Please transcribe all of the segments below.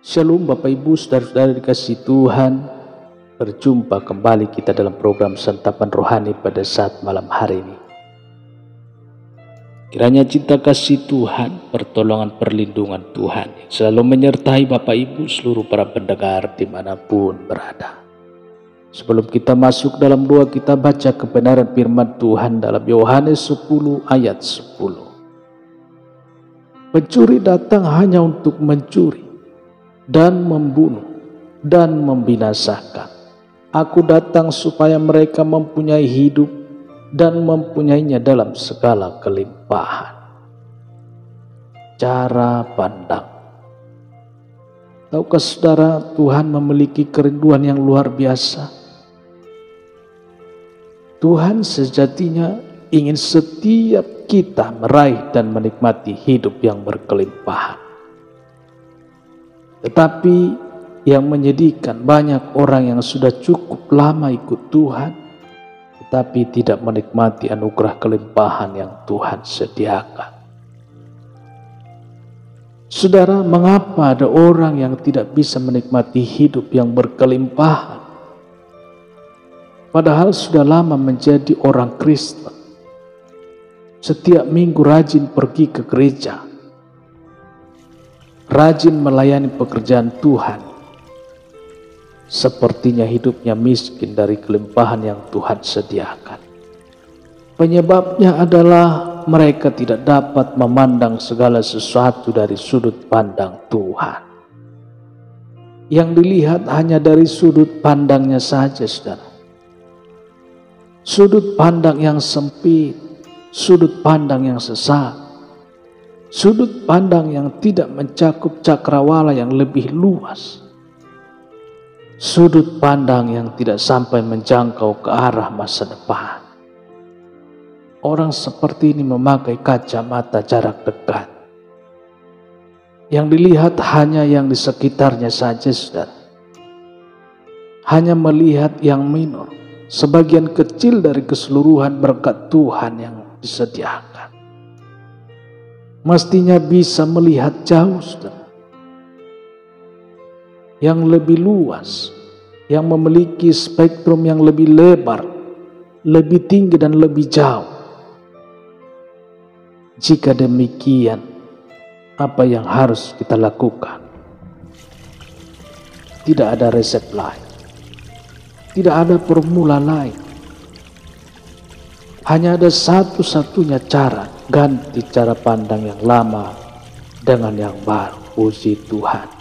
Shalom Bapak Ibu saudara-saudara dikasihi Tuhan. Berjumpa kembali kita dalam program Santapan Rohani pada saat malam hari ini. Kiranya cinta kasih Tuhan, pertolongan perlindungan Tuhan selalu menyertai Bapak Ibu seluruh para pendengar dimanapun berada. Sebelum kita masuk dalam doa, kita baca kebenaran firman Tuhan dalam Yohanes 10 ayat 10. Pencuri datang hanya untuk mencuri dan membunuh dan membinasakan. Aku datang supaya mereka mempunyai hidup dan mempunyainya dalam segala kelimpahan. Cara pandang. Tahukah saudara, Tuhan memiliki kerinduan yang luar biasa. Tuhan sejatinya ingin setiap kita meraih dan menikmati hidup yang berkelimpahan. Tetapi yang menyedihkan, banyak orang yang sudah cukup lama ikut Tuhan, tetapi tidak menikmati anugerah kelimpahan yang Tuhan sediakan. Saudara, mengapa ada orang yang tidak bisa menikmati hidup yang berkelimpahan? Padahal sudah lama menjadi orang Kristen. Setiap minggu rajin pergi ke gereja, rajin melayani pekerjaan Tuhan. Sepertinya hidupnya miskin dari kelimpahan yang Tuhan sediakan. Penyebabnya adalah mereka tidak dapat memandang segala sesuatu dari sudut pandang Tuhan. Yang dilihat hanya dari sudut pandangnya saja, saudara. Sudut pandang yang sempit, sudut pandang yang sesat, sudut pandang yang tidak mencakup cakrawala yang lebih luas, sudut pandang yang tidak sampai menjangkau ke arah masa depan. Orang seperti ini memakai kacamata jarak dekat. Yang dilihat hanya yang di sekitarnya saja, saudara. Hanya melihat yang minor, sebagian kecil dari keseluruhan berkat Tuhan yang disediakan. Mestinya bisa melihat jauh, saudara, yang lebih luas, yang memiliki spektrum yang lebih lebar, lebih tinggi dan lebih jauh. Jika demikian, apa yang harus kita lakukan? Tidak ada resep lain, tidak ada formula lain. Hanya ada satu-satunya cara, ganti cara pandang yang lama dengan yang baru. Puji Tuhan.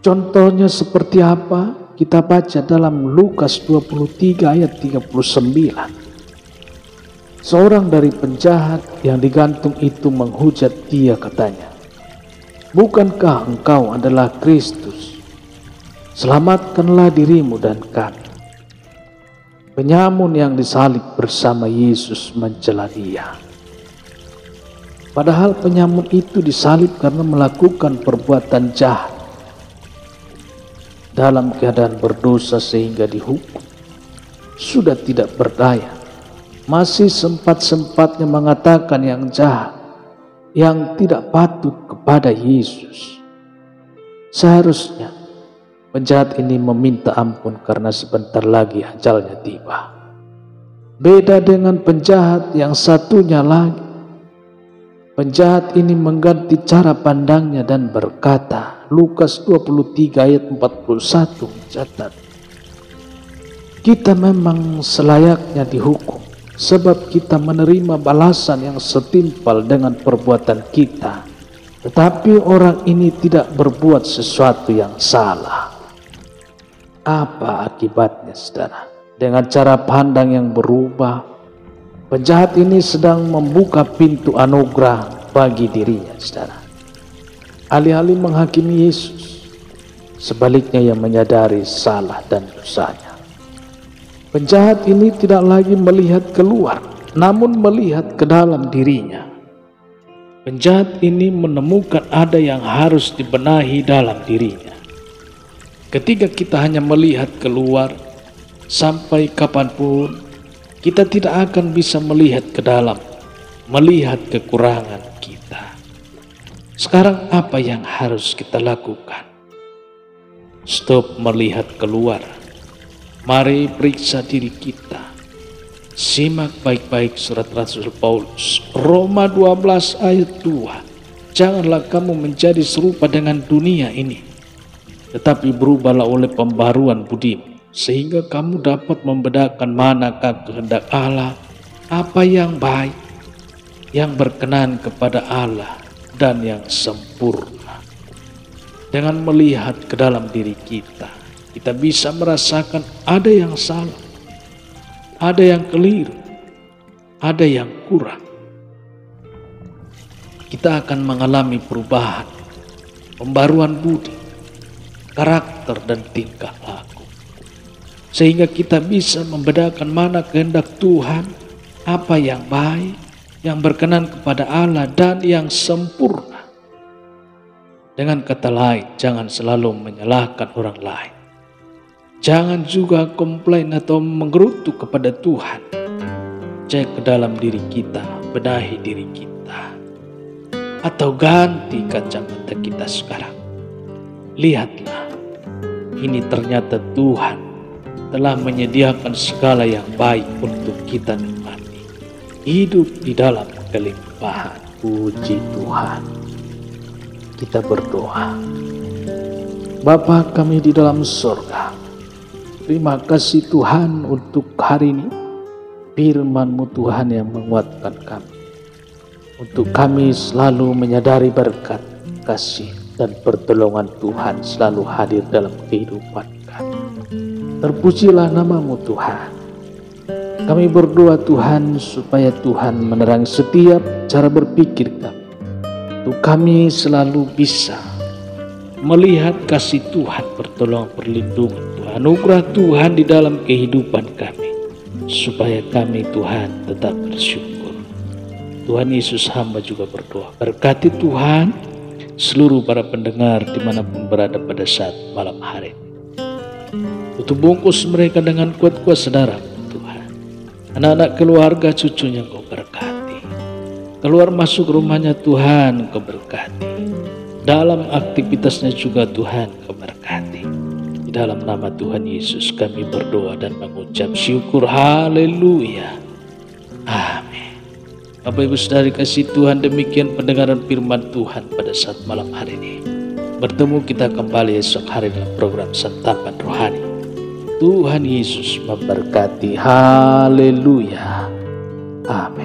Contohnya seperti apa? Kita baca dalam Lukas 23 ayat 39. Seorang dari penjahat yang digantung itu menghujat dia, katanya, "Bukankah engkau adalah Kristus? Selamatkanlah dirimu dan kami." Penyamun yang disalib bersama Yesus mencela dia. Padahal penyamun itu disalib karena melakukan perbuatan jahat, dalam keadaan berdosa sehingga dihukum. Sudah tidak berdaya, masih sempat-sempatnya mengatakan yang jahat, yang tidak patut kepada Yesus. Seharusnya penjahat ini meminta ampun karena sebentar lagi ajalnya tiba. Beda dengan penjahat yang satunya lagi. Penjahat ini mengganti cara pandangnya dan berkata, Lukas 23 ayat 41 mencatat, "Kita memang selayaknya dihukum, sebab kita menerima balasan yang setimpal dengan perbuatan kita. Tetapi orang ini tidak berbuat sesuatu yang salah." Apa akibatnya, saudara? Dengan cara pandang yang berubah, penjahat ini sedang membuka pintu anugerah bagi dirinya, saudara. Alih-alih menghakimi Yesus, sebaliknya ia menyadari salah dan dosanya. Penjahat ini tidak lagi melihat keluar, namun melihat ke dalam dirinya. Penjahat ini menemukan ada yang harus dibenahi dalam dirinya. Ketika kita hanya melihat keluar, sampai kapanpun kita tidak akan bisa melihat ke dalam, melihat kekurangan kita. Sekarang apa yang harus kita lakukan? Stop melihat keluar. Mari periksa diri kita. Simak baik-baik surat Rasul Paulus, Roma 12 ayat 2. Janganlah kamu menjadi serupa dengan dunia ini, tetapi berubahlah oleh pembaruan budimu, sehingga kamu dapat membedakan manakah kehendak Allah, apa yang baik, yang berkenan kepada Allah, dan yang sempurna. Dengan melihat ke dalam diri kita, kita bisa merasakan ada yang salah, ada yang keliru, ada yang kurang. Kita akan mengalami perubahan, pembaruan budi, karakter dan tingkah laku, sehingga kita bisa membedakan mana kehendak Tuhan, apa yang baik, yang berkenan kepada Allah, dan yang sempurna. Dengan kata lain, jangan selalu menyalahkan orang lain. Jangan juga komplain atau menggerutu kepada Tuhan. Cek ke dalam diri kita, benahi diri kita, atau ganti kacamata kita sekarang. Lihatlah, ini ternyata Tuhan telah menyediakan segala yang baik untuk kita nikmati. Hidup di dalam kelimpahan. Puji Tuhan. Kita berdoa. Bapa kami di dalam surga, terima kasih Tuhan untuk hari ini. Firman-Mu Tuhan yang menguatkan kami, untuk kami selalu menyadari berkat, kasih, dan pertolongan Tuhan selalu hadir dalam kehidupan kami. Terpujilah nama-Mu Tuhan. Kami berdoa Tuhan supaya Tuhan menerangi setiap cara berpikir kami, untuk kami selalu bisa melihat kasih Tuhan, pertolongan, perlindungan Tuhan, anugerah Tuhan di dalam kehidupan kami, supaya kami Tuhan tetap bersyukur. Tuhan Yesus, hamba juga berdoa, berkati Tuhan seluruh para pendengar dimanapun berada pada saat malam hari. Tutup bungkus mereka dengan kuat-kuat saudara Tuhan, anak-anak keluarga cucunya Kau berkati, keluar masuk rumahnya Tuhan Kau berkati, dalam aktivitasnya juga Tuhan Kau berkati. Di dalam nama Tuhan Yesus kami berdoa dan mengucap syukur. Haleluya. Amin. Bapak Ibu Saudara kasih Tuhan, demikian pendengaran firman Tuhan pada saat malam hari ini. Bertemu kita kembali esok hari dalam program Santapan Rohani. Tuhan Yesus memberkati. Haleluya. Amin.